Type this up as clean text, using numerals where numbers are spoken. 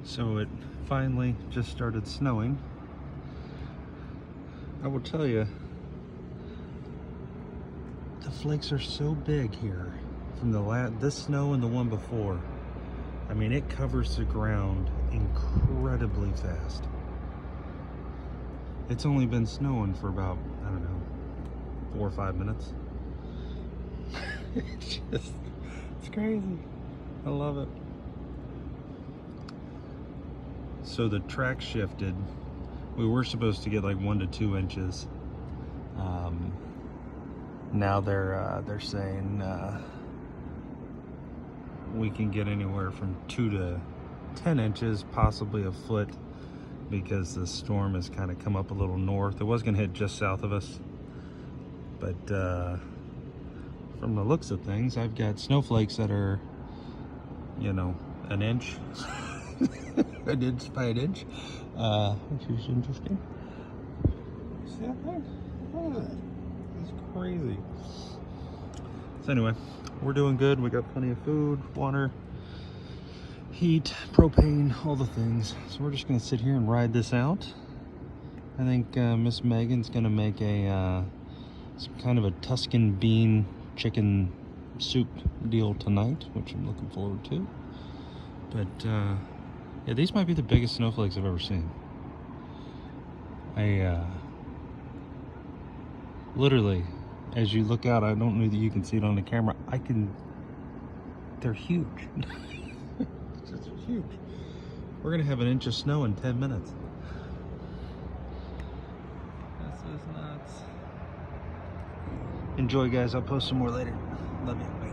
So it finally just started snowing. I will tell you, the flakes are so big here from this snow and the one before. I mean, it covers the ground incredibly fast. It's only been snowing for about, I don't know, 4 or 5 minutes. It's crazy. I love it. So the track shifted. We were supposed to get like 1 to 2 inches. Now they're saying we can get anywhere from 2 to 10 inches, possibly a foot, because the storm has kind of come up a little north. It was going to hit just south of us, but from the looks of things, I've got snowflakes that are, you know, an inch, an inch by an inch, which is interesting. See that thing? Look at that. It's crazy. So anyway, we're doing good. We got plenty of food, water, heat, propane, all the things. So we're just gonna sit here and ride this out. I think Miss Megan's gonna make a some kind of a Tuscan bean chicken soup deal tonight, which I'm looking forward to. But yeah, these might be the biggest snowflakes I've ever seen. Literally, as you look out, I don't know that you can see it on the camera. They're huge. It's just huge. We're gonna have an inch of snow in 10 minutes. This is nuts. Enjoy, guys. I'll post some more later. Love you.